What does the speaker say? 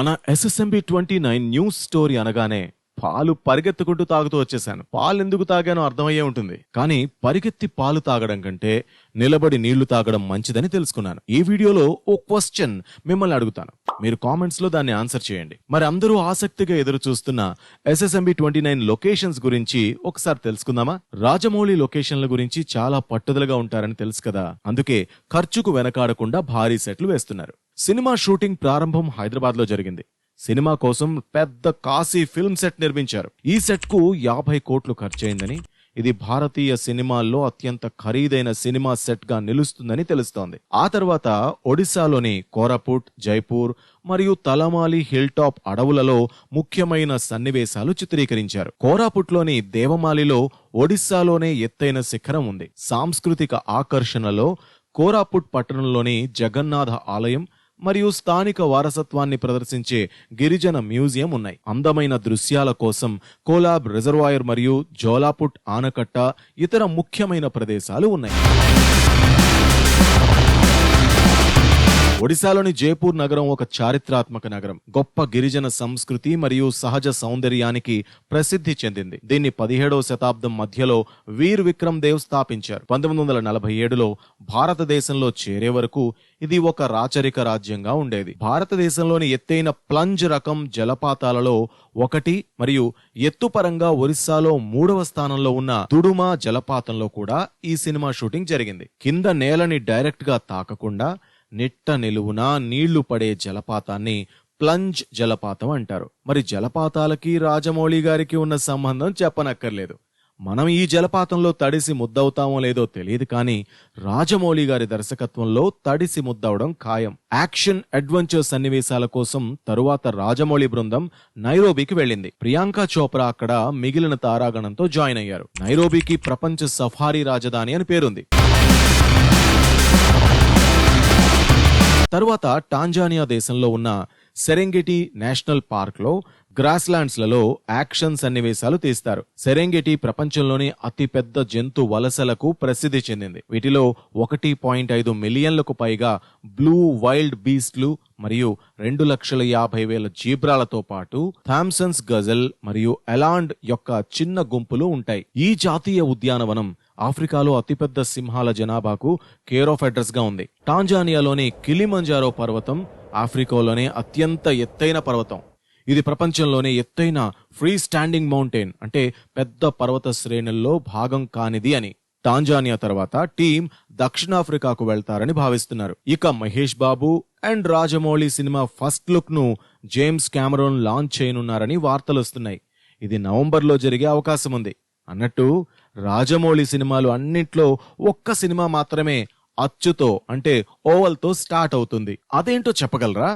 మన SSMB29 news story అనగానే పాలు పరిగెత్తుకుంటూ తాగుతూ వచ్చేసాను. పాలు ఎందుకు తాగానో అర్థమయ్యే ఉంటుంది, కానీ పరిగెత్తి పాలు తాగడం కంటే నిలబడి నీళ్లు తాగడం మంచిదని తెలుసుకున్నాను. ఈ వీడియోలో ఓ క్వశ్చన్ మిమ్మల్ని అడుగుతాను, మీరు కామెంట్స్ లో దాన్ని ఆన్సర్ చేయండి. మరి అందరూ ఆసక్తిగా ఎదురు చూస్తున్న SSMB29 లొకేషన్స్ గురించి ఒకసారి తెలుసుకుందామా? రాజమౌళి లొకేషన్ల గురించి చాలా పట్టుదలగా ఉంటారని తెలుసు కదా, అందుకే ఖర్చుకు వెనకాడకుండా భారీ సెట్లు వేస్తున్నారు. సినిమా షూటింగ్ ప్రారంభం హైదరాబాద్ లో జరిగింది. సినిమా కోసం పెద్ద కాశీ ఫిల్మ్ సెట్ నిర్మించారు. ఈ సెట్ కు 50 కోట్లు ఖర్చయిందని, ఇది భారతీయ సినిమాల్లో అత్యంత ఖరీదైన సినిమా సెట్ గా నిలుస్తుందని తెలుస్తోంది. ఆ తర్వాత ఒడిశాలోని కోరాపుట్, జైపూర్ మరియు తలమాలి హిల్ టాప్ అడవులలో ముఖ్యమైన సన్నివేశాలు చిత్రీకరించారు. కోరాపుట్లోని దేవమాలిలో ఒడిశాలోనే ఎత్తైన శిఖరం ఉంది. సాంస్కృతిక ఆకర్షణలో కోరాపుట్ పట్టణంలోని జగన్నాథ ఆలయం మరియు స్థానిక వారసత్వాన్ని ప్రదర్శించే గిరిజన మ్యూజియం ఉన్నాయి. అందమైన దృశ్యాల కోసం కోలాబ్ రిజర్వాయర్ మరియు జోలాపుట్ ఆనకట్ట ఇతర ముఖ్యమైన ప్రదేశాలు ఉన్నాయి. ఒడిశాలోని జైపూర్ నగరం ఒక చారిత్రాత్మక నగరం. గొప్ప గిరిజన సంస్కృతి మరియు సహజ సౌందర్యానికి ప్రసిద్ధి చెందింది. దీన్ని 17వ శతాబ్దం మధ్యలో వీర్ విక్రమ్ దేవ్ స్థాపించారు. 1947లో భారతదేశంలో చేరే వరకు ఇది ఒక రాచరిక రాజ్యంగా ఉండేది. భారతదేశంలోని ఎత్తైన ప్లంజ్ రకం జలపాతాలలో ఒకటి మరియు ఎత్తుపరంగా ఒరిస్సాలో 3వ స్థానంలో ఉన్న దుడుమా జలపాతంలో కూడా ఈ సినిమా షూటింగ్ జరిగింది. కింద నేలని డైరెక్ట్ గా తాకకుండా నిట్ట నిలువునా నీళ్లు పడే జలపాతాన్ని ప్లంజ్ జలపాతం అంటారు. మరి జలపాతాలకి రాజమౌళి గారికి ఉన్న సంబంధం చెప్పనక్కర్లేదు. మనం ఈ జలపాతంలో తడిసి ముద్దవుతామో లేదో తెలియదు, కానీ రాజమౌళి గారి దర్శకత్వంలో తడిసి ముద్దవడం ఖాయం. యాక్షన్ అడ్వెంచర్ సన్నివేశాల కోసం తరువాత రాజమౌళి బృందం నైరోబీకి వెళ్ళింది. ప్రియాంక చోప్రా అక్కడ మిగిలిన తారాగణంతో జాయిన్ అయ్యారు. నైరోబీకి ప్రపంచ సఫారీ రాజధాని అని పేరుంది. తరువాత టాంజానియా దేశంలో ఉన్న సెరెంగెటి నేషనల్ పార్క్ లో గ్రాస్లాండ్స్ లలో యాక్షన్ సన్నివేశాలు తీస్తారు. సెరెంగెటి ప్రపంచంలోని అతిపెద్ద జంతు వలసలకు ప్రసిద్ధి చెందింది. వీటిలో 1.5 మిలియన్లకు పైగా బ్లూ వైల్డ్ బీస్ట్లు మరియు 2,50,000 జీబ్రాలతో పాటు థామ్సన్స్ గజల్ మరియు ఎలాండ్ యొక్క చిన్న గుంపులు ఉంటాయి. ఈ జాతీయ ఉద్యానవనం ఆఫ్రికాలో అతిపెద్ద సింహాల జనాభాకు కేర్ ఆఫ్ అడ్రస్ గా ఉంది. టాంజానియాలోని కిలిమంజారో పర్వతం ఆఫ్రికాలోనే అత్యంత ఎత్తైన పర్వతం. ఇది ప్రపంచంలోనే ఎత్తైన ఫ్రీ స్టాండింగ్ మౌంటైన్, అంటే పెద్ద పర్వత శ్రేణుల్లో భాగం కానిది అని. టాంజానియా తర్వాత టీం దక్షిణాఫ్రికాకు వెళ్తారని భావిస్తున్నారు. ఇక Mahesh Babu and Rajamouli cinema first look ను జేమ్స్ కెమెరాన్ లాంచ్ చేయనున్నారని వార్తలు వస్తున్నాయి. ఇది నవంబర్లో జరిగే అవకాశం ఉంది. అన్నట్టు రాజమౌళి సినిమాలు అన్నింట్లో ఒక్క సినిమా మాత్రమే అచ్చుతో, అంటే ఓవల్ తో స్టార్ట్ అవుతుంది. అదేంటో చెప్పగలరా?